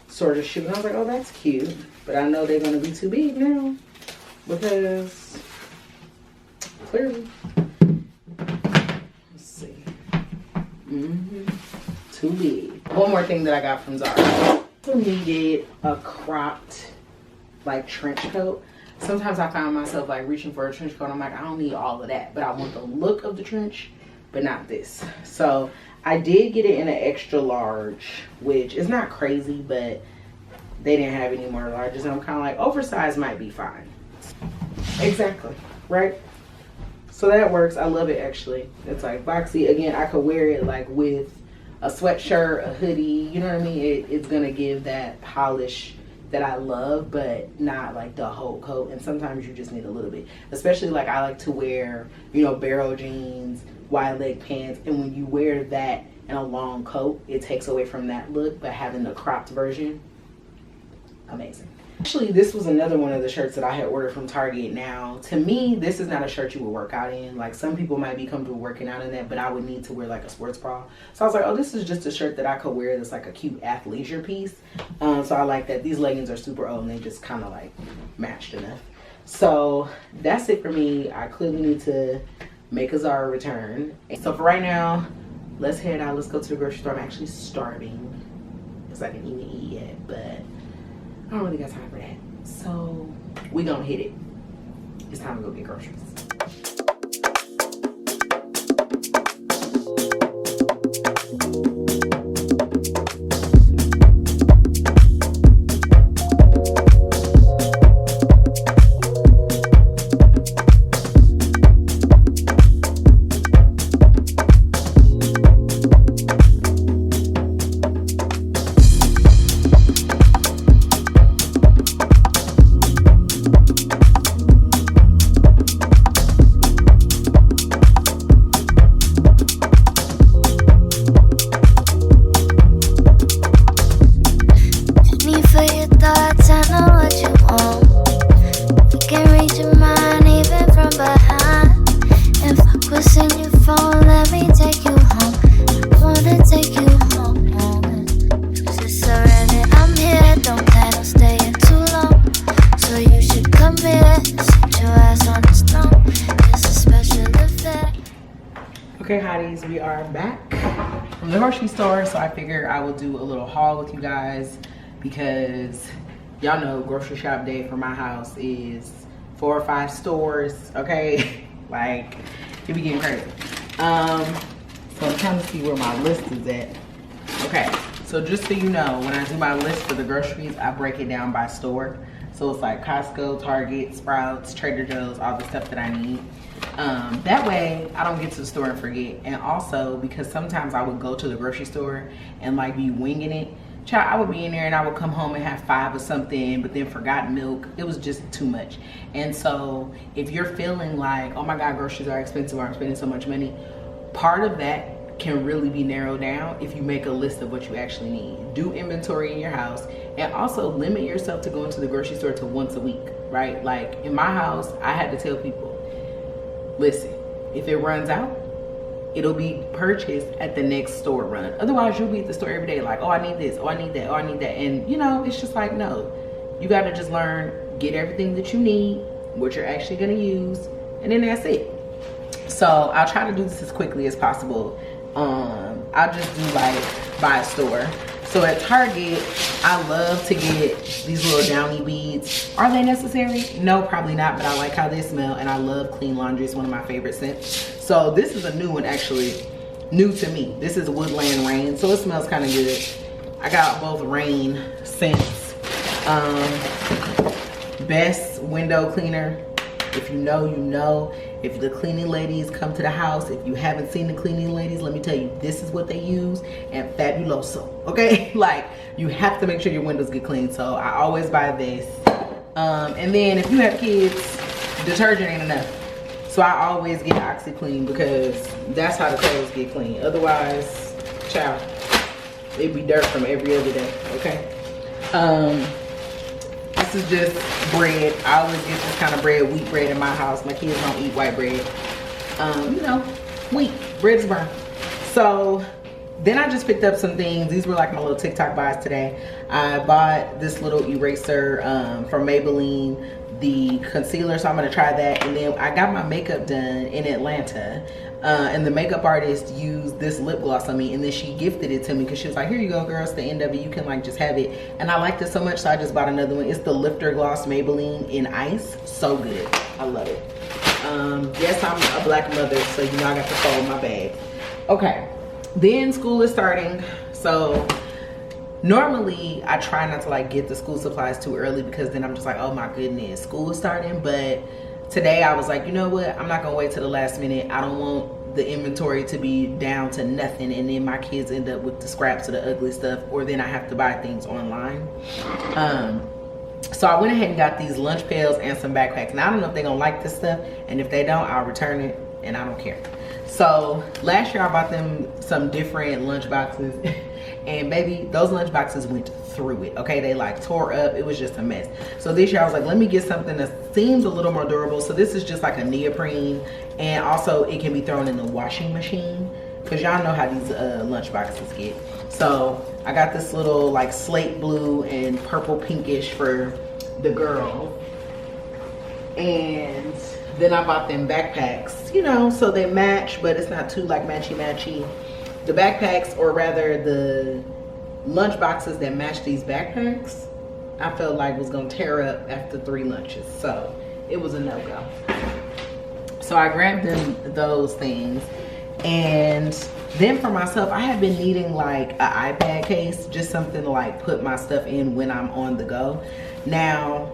sort of shoe, and I was like, oh, that's cute, but I know they're going to be too big now because clearly, let's see, too big. One more thing that I got from Zara. I needed a cropped like trench coat. Sometimes I find myself like reaching for a trench coat. I'm like, I don't need all of that, but I want the look of the trench, but not this. So I did get it in an extra large, which is not crazy, but they didn't have any more larges, and I'm kind of like, oversized might be fine. Exactly, right? So that works. I love it actually. It's like boxy. Again, I could wear it like with a sweatshirt, a hoodie, you know what I mean? It's gonna give that polish that I love, but not like the whole coat. And sometimes you just need a little bit, especially like I like to wear, you know, barrel jeans, wide leg pants, and when you wear that in a long coat, it takes away from that look. But having the cropped version, amazing. Actually, this was another one of the shirts that I had ordered from Target. Now, to me, this is not a shirt you would work out in. Like, some people might be comfortable working out in that, but I would need to wear like a sports bra. So I was like, oh, this is just a shirt that I could wear that's like a cute athleisure piece. So I like that. These leggings are super old and they just kind of like matched enough. So that's it for me. I clearly need to make a Zara return. So for right now, let's head out. Let's go to the grocery store. I'm actually starving because I didn't even eat yet, but I don't really got time for that. So we gonna hit it. It's time to go get groceries. Okay, hotties, we are back from the grocery store, so I figure I will do a little haul with you guys because y'all know grocery shop day for my house is 4 or 5 stores, okay? Like, it be getting crazy. So I'm trying to see where my list is at. Okay, so just so you know, when I do my list for the groceries, I break it down by store. So it's like Costco, Target, Sprouts, Trader Joe's, all the stuff that I need. That way I don't get to the store and forget. And also because sometimes I would go to the grocery store and like be winging it. Child, I would be in there and I would come home and have 5 or something, but then forgot milk. It was just too much. And so if you're feeling like, oh my God, groceries are expensive, or I'm spending so much money, part of that can really be narrowed down if you make a list of what you actually need. Do inventory in your house, and also limit yourself to going to the grocery store to once a week, right? Like in my house, I had to tell people, listen, if it runs out, it'll be purchased at the next store run. Otherwise, you'll be at the store every day like, oh, I need this, oh, I need that, oh, I need that. And you know, it's just like, no, you gotta just learn, get everything that you need, what you're actually gonna use, and then that's it. So I'll try to do this as quickly as possible. I'll just do like by store. So at Target, I love to get these little downy beads. Are they necessary? No, probably not, but I like how they smell, and I love Clean Laundry. It's one of my favorite scents. So this is a new one, actually, new to me. This is Woodland Rain, so it smells kind of good. I got both Rain scents. Best window cleaner. If you know, you know. If the cleaning ladies come to the house, if you haven't seen the cleaning ladies, let me tell you, this is what they use, and fabuloso, okay? Like, you have to make sure your windows get clean, so I always buy this. And then if you have kids, detergent ain't enough. So I always get OxyClean because that's how the clothes get clean. Otherwise, child, it'd be dirt from every other day, okay? This is just bread. I always get this kind of bread, wheat bread in my house. My kids don't eat white bread. You know, wheat, bread is brown. So then I just picked up some things. These were like my little TikTok buys today. I bought this little eraser from Maybelline, the concealer, so I'm gonna try that. And then I got my makeup done in Atlanta. And the makeup artist used this lip gloss on me, and then she gifted it to me because she was like, here you go, girl, it's the end of it, you can like just have it. And I liked it so much, so I just bought another one. It's the Lifter Gloss Maybelline in Ice. So good, I love it. Yes, I'm a black mother, so you know I got to fold my bag. Okay, then school is starting. So normally I try not to like get the school supplies too early because then I'm just like, oh my goodness, school is starting. But today I was like, you know what, I'm not gonna wait till the last minute. I don't want the inventory to be down to nothing and then my kids end up with the scraps of the ugly stuff, or then I have to buy things online. So I went ahead and got these lunch pails and some backpacks. Now I don't know if they're gonna like this stuff, and if they don't, I'll return it and I don't care. So last year I bought them some different lunch boxes and baby, those lunch boxes went through it, okay? They like tore up, it was just a mess. So this year I was like, let me get something that seems a little more durable. So this is just like a neoprene, and also it can be thrown in the washing machine because y'all know how these lunch boxes get. So I got this little like slate blue and purple pinkish for the girl, and then I bought them backpacks, you know, so they match, but it's not too like matchy-matchy. The backpacks, or rather the lunch boxes that match these backpacks, I felt like was gonna tear up after 3 lunches. So it was a no-go. So I grabbed them those things. And then for myself, I have been needing like an iPad case, just something to like put my stuff in when I'm on the go. Now,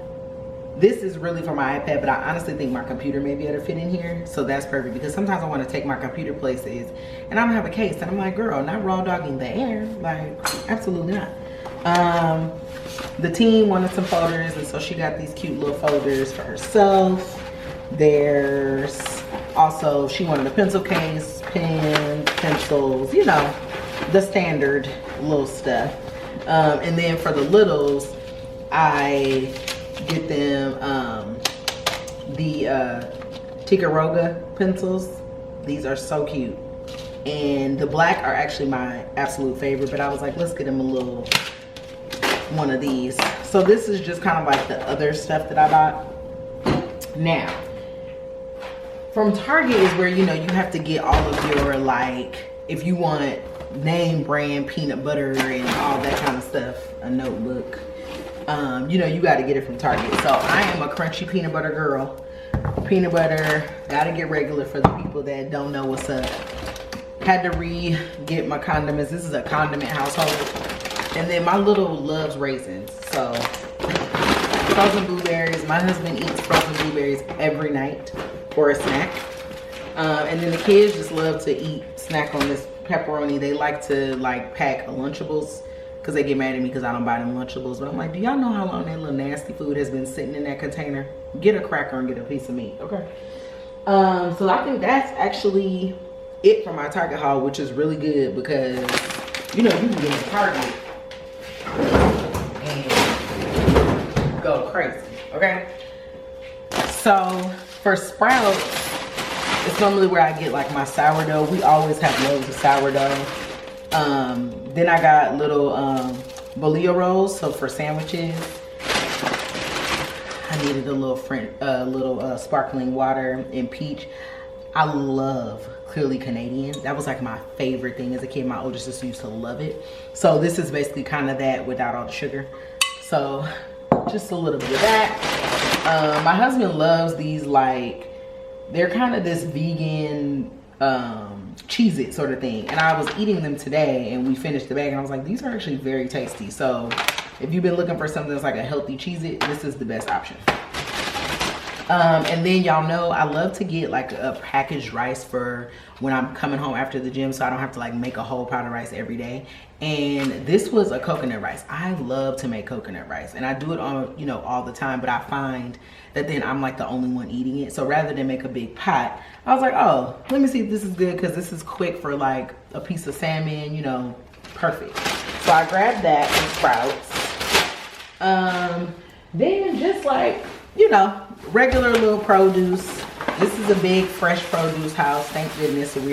this is really for my iPad, but I honestly think my computer may be able to fit in here. So that's perfect, because sometimes I want to take my computer places and I don't have a case. And I'm like, girl, not raw dogging the air. Like, absolutely not. The team wanted some folders, and so she got these cute little folders for herself. There's also, she wanted a pencil case, pens, pencils, you know, the standard little stuff. And then for the littles, I get them the Ticaroga pencils. These are so cute, and the black are actually my absolute favorite, but I was like, let's get them a little one of these. So this is just kind of like the other stuff that I bought. Now from Target is where, you know, you have to get all of your, like, if you want name brand peanut butter and all that kind of stuff, a notebook, you know, you got to get it from Target. So I am a crunchy peanut butter girl. peanut butter. Gotta get regular for the people that don't know what's up. Had to get my condiments. This is a condiment household. And then my little loves raisins. So frozen blueberries. My husband eats frozen blueberries every night for a snack. And then the kids just love to snack on this pepperoni. They like to like pack Lunchables because they get mad at me because I don't buy them Lunchables. But I'm like, do y'all know how long that little nasty food has been sitting in that container? Get a cracker and get a piece of meat, okay? So I think that's actually it for my Target haul, which is really good because, you know, you can get in Target and go crazy, okay? So for Sprouts, it's normally where I get like my sourdough. We always have loads of sourdough. Then I got little bolillo rolls, so for sandwiches. I needed a little sparkling water and peach. I love Clearly Canadian. That was like my favorite thing as a kid. My older sister used to love it. So this is basically kind of that without all the sugar. So just a little bit of that. My husband loves these, like, they're kind of this vegan Cheez-It sort of thing. And I was eating them today and we finished the bag and I was like, these are actually very tasty. So if you've been looking for something that's like a healthy Cheez-It, this is the best option. And then y'all know I love to get like a packaged rice for when I'm coming home after the gym, so I don't have to like make a whole pot of rice every day. And this was a coconut rice. I love to make coconut rice and I do it on, you know, all the time, but I find that then I'm like the only one eating it. So rather than make a big pot, I was like, oh, let me see if this is good because this is quick for like a piece of salmon, you know, perfect. So I grabbed that from Sprouts. Then just like, you know, regular little produce. This is a big fresh produce house. Thank goodness we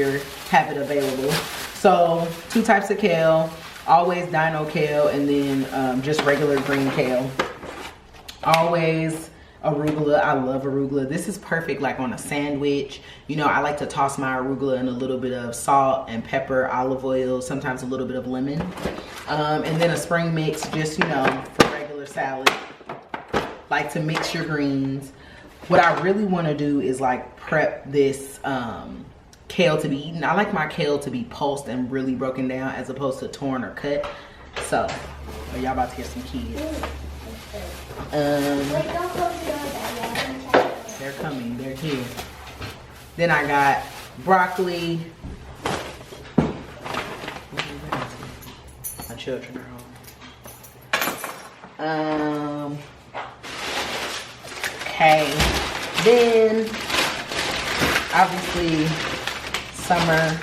have it available. So 2 types of kale, always dino kale, and then just regular green kale. Always arugula. I love arugula. This is perfect like on a sandwich. You know, I like to toss my arugula in a little bit of salt and pepper, olive oil, sometimes a little bit of lemon. And then a spring mix, just, you know, for regular salad. Like to mix your greens. What I really want to do is like prep this kale to be eaten. I like my kale to be pulsed and really broken down as opposed to torn or cut. So, y'all about to hear some kids. They're coming, they're here. Then I got broccoli. My children are home. Okay, then obviously summer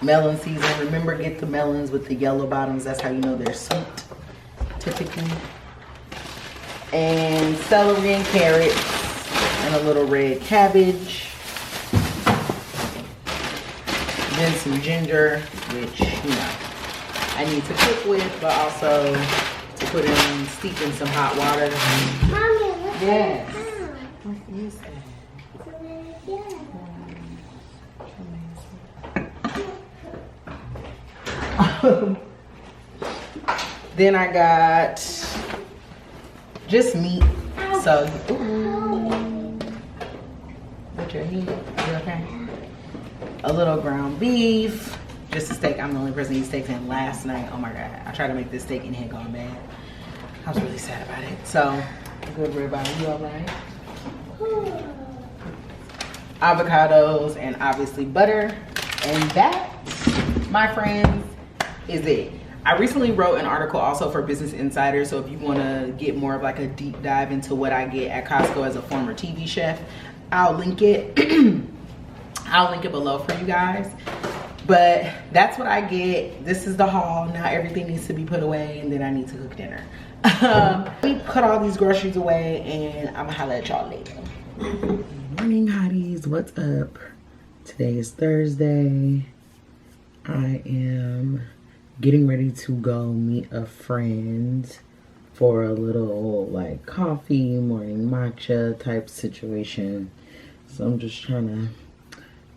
melon season. Remember, get the melons with the yellow bottoms. That's how you know they're sweet, typically. And celery and carrots and a little red cabbage. Then some ginger, which, you know, I need to cook with, but also to put in, steep in some hot water. Mommy, Yes. Then I got just meat. So, what's your heat? You okay? A little ground beef. Just a steak. I'm the only person who eats steaks. And last night, oh my god, I tried to make this steak and it had gone bad. I was really sad about it. So, good ribeye. You alright? Avocados and obviously butter. And that, my friends, is it. I recently wrote an article also for Business Insider, so if you want to get more of like a deep dive into what I get at Costco as a former TV chef, I'll link it. I'll link it below for you guys. But that's what I get. This is the haul. Now everything needs to be put away and then I need to cook dinner. Let me put all these groceries away and I'm gonna holler at y'all later. Good morning, hotties. What's up? Today is Thursday. I am getting ready to go meet a friend for a little like coffee, morning matcha type situation. So I'm just trying to,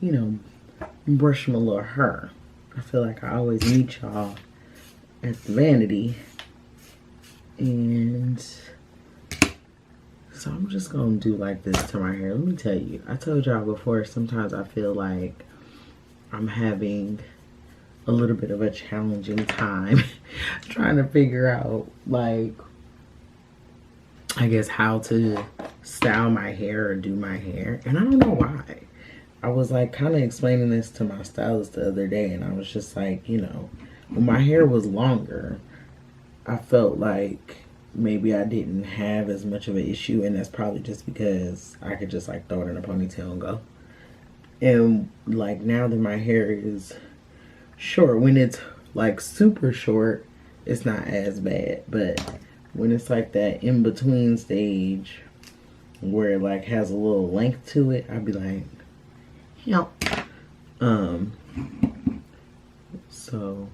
you know, brush my little hair. I feel like I always meet y'all at the vanity. And So I'm just gonna do like this to my hair. Let me tell you, I told y'all before, sometimes I feel like I'm having a little bit of a challenging time trying to figure out, like, I guess how to style my hair or do my hair. And I don't know why. I was like kind of explaining this to my stylist the other day, and I was just like, you know, when my hair was longer, I felt like maybe I didn't have as much of an issue, and that's probably just because I could just like throw it in a ponytail and go. And like now that my hair is short, when it's like super short, it's not as bad. But when it's like that in between stage where it like has a little length to it, I'd be like, yep. So,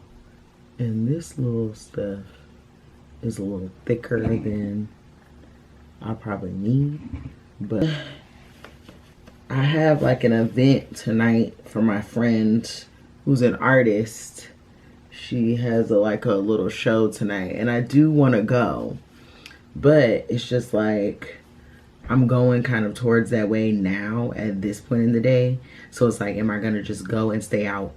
and this little stuff is a little thicker than I probably need, but I have like an event tonight for my friend who's an artist. She has like a little show tonight, and I do want to go, but it's just like I'm going kind of towards that way now at this point in the day. So it's like, am I gonna just go and stay out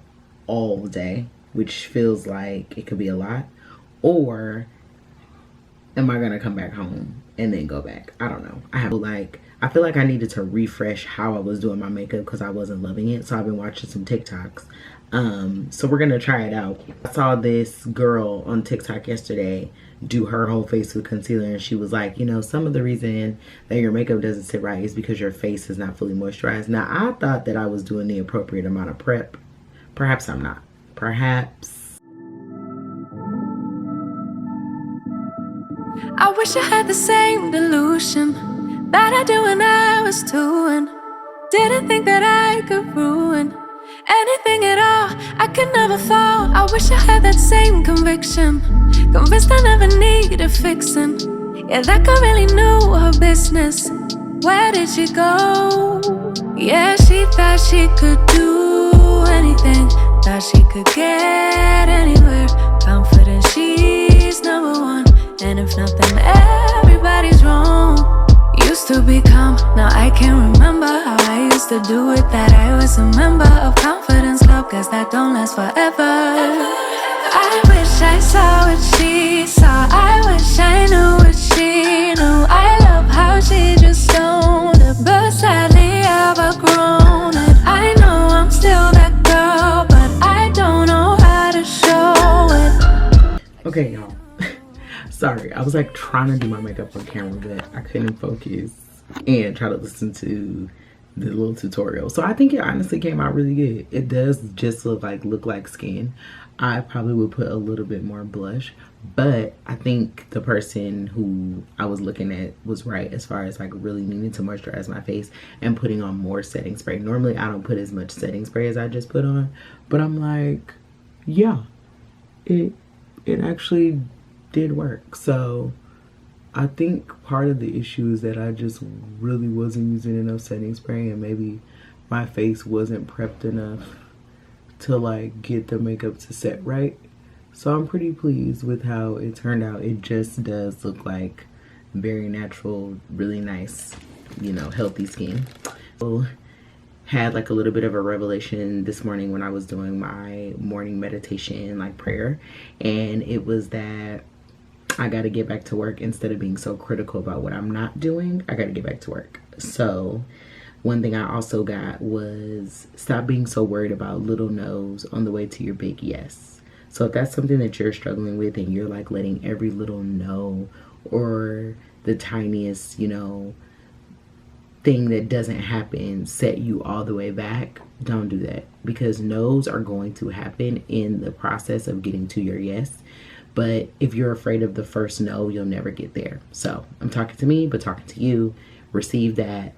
all day, which feels like it could be a lot, or am I gonna come back home and then go back? I don't know. I feel like I needed to refresh how I was doing my makeup because I wasn't loving it. So I've been watching some TikToks. So we're gonna try it out. I saw this girl on TikTok yesterday do her whole face with concealer, and she was like, you know, some of the reason that your makeup doesn't sit right is because your face is not fully moisturized. Now, I thought that I was doing the appropriate amount of prep. Perhaps I'm not. Perhaps. I wish I had the same delusion that I do when I was 2 and didn't think that I could ruin anything at all. I could never fall. I wish I had that same conviction, convinced I never needed fixing. Yeah, that girl really knew her business. Where did she go? Yeah, she thought she could do anything, thought she could get anywhere. Confident she's number one, and if nothing, everybody's wrong. Used to be calm, now I can't remember how I used to do it. That I was a member of Confidence Club, cause that don't last forever. I wish I saw what she saw, I wish I knew what she knew. I love how she just owned it, but sadly I've outgrown it. I know I'm still that girl, but I don't know how to show it. Okay, y'all. Sorry, I was like trying to do my makeup on camera, but I couldn't focus and try to listen to the little tutorial. So I think it honestly came out really good. It does just look like skin. I probably would put a little bit more blush, but I think the person who I was looking at was right as far as like really needing to moisturize my face and putting on more setting spray. Normally I don't put as much setting spray as I just put on, but I'm like, yeah, it actually did work. So I think part of the issue is that I just really wasn't using enough setting spray, and maybe my face wasn't prepped enough to like get the makeup to set right. So I'm pretty pleased with how it turned out. It just does look like very natural, really nice, you know, healthy skin. So had like a little bit of a revelation this morning when I was doing my morning meditation, like prayer, and it was that I got to get back to work. Instead of being so critical about what I'm not doing, I got to get back to work. So one thing I also got was stop being so worried about little no's on the way to your big yes. So if that's something that you're struggling with and you're like letting every little no or the tiniest, you know, thing that doesn't happen set you all the way back, don't do that, because no's are going to happen in the process of getting to your yes. But if you're afraid of the first no, you'll never get there. So I'm talking to me, but talking to you. Receive that.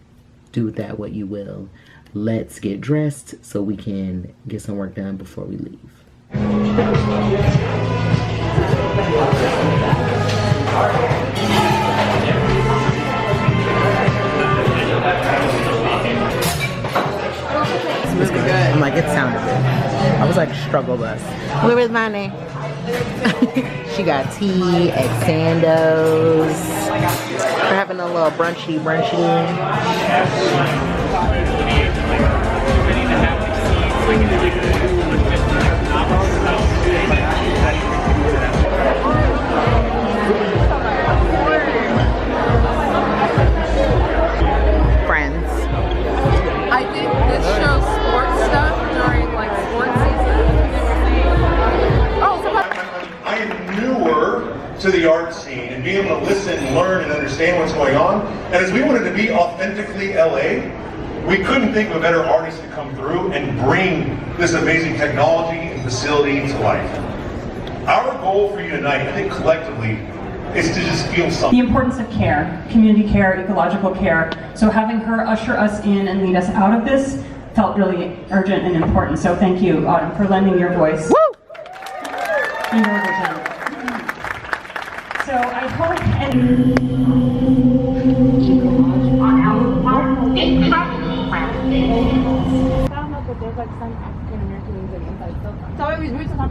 Do with that what you will. Let's get dressed so we can get some work done before we leave. It was good. I'm like, it sounded good. I was like, struggle bus. Where is money? She got tea at Sando's. We're having a little brunchy. Friends. I think this shows sports stuff during like sports season. I am newer to the art scene and being able to listen, learn, and understand what's going on. And as we wanted to be authentically LA, we couldn't think of a better artist to come through and bring this amazing technology and facility to life. Our goal for you tonight, I think collectively, is to just feel something. The importance of care, community care, ecological care. So having her usher us in and lead us out of this felt really urgent and important. So thank you, Autumn, for lending your voice. Woo! And your vision. So I hope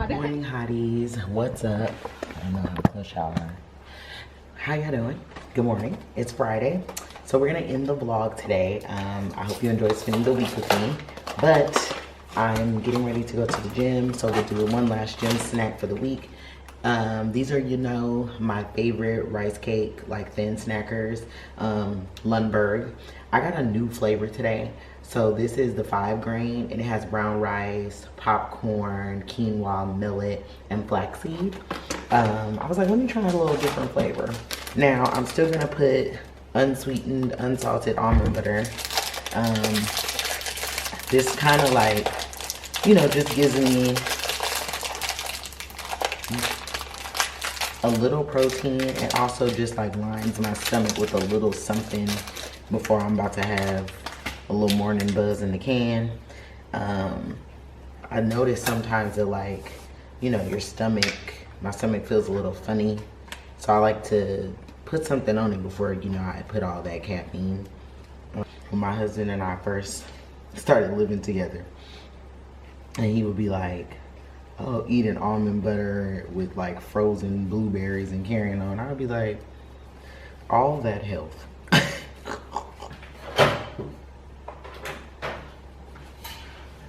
Morning hotties, what's up? I know I'm in the shower. How y'all doing? Good morning. It's Friday, so we're gonna end the vlog today. I hope you enjoyed spending the week with me, but I'm getting ready to go to the gym, so we'll do one last gym snack for the week. These are, you know, my favorite rice cake, like thin snackers, Lundberg. I got a new flavor today. So this is the 5 grain, and it has brown rice, popcorn, quinoa, millet, and flaxseed. I was like, let me try a little different flavor. Now, I'm still gonna put unsweetened, unsalted almond butter. This kind of like, you know, just gives me a little protein, and also just like lines my stomach with a little something before I'm about to have a little morning buzz in the can. I notice sometimes that, like, you know, my stomach feels a little funny, so I like to put something on it before, you know, I put all that caffeine. When my husband and I first started living together, and he would be like, oh, eating almond butter with like frozen blueberries and carrying on, I would be like, all that health.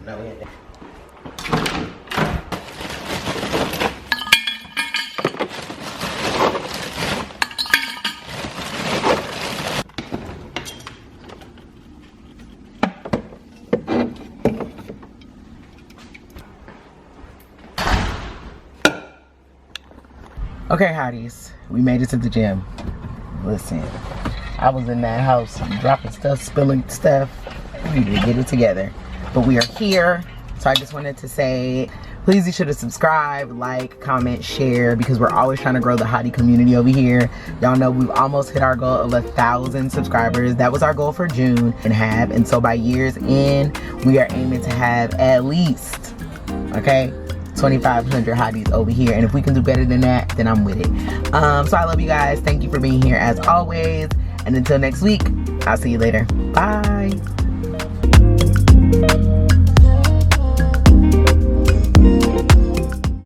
No, we had that. Okay, hotties, we made it to the gym. Listen, I was in that house dropping stuff, spilling stuff. We need to get it together. But we are here, so I just wanted to say, please be sure to subscribe, like, comment, share, because we're always trying to grow the hottie community over here. Y'all know we've almost hit our goal of 1,000 subscribers. That was our goal for June and so by year's end, we are aiming to have at least, okay, 2,500 hotties over here, and if we can do better than that, then I'm with it. So I love you guys. Thank you for being here as always, and until next week, I'll see you later. Bye.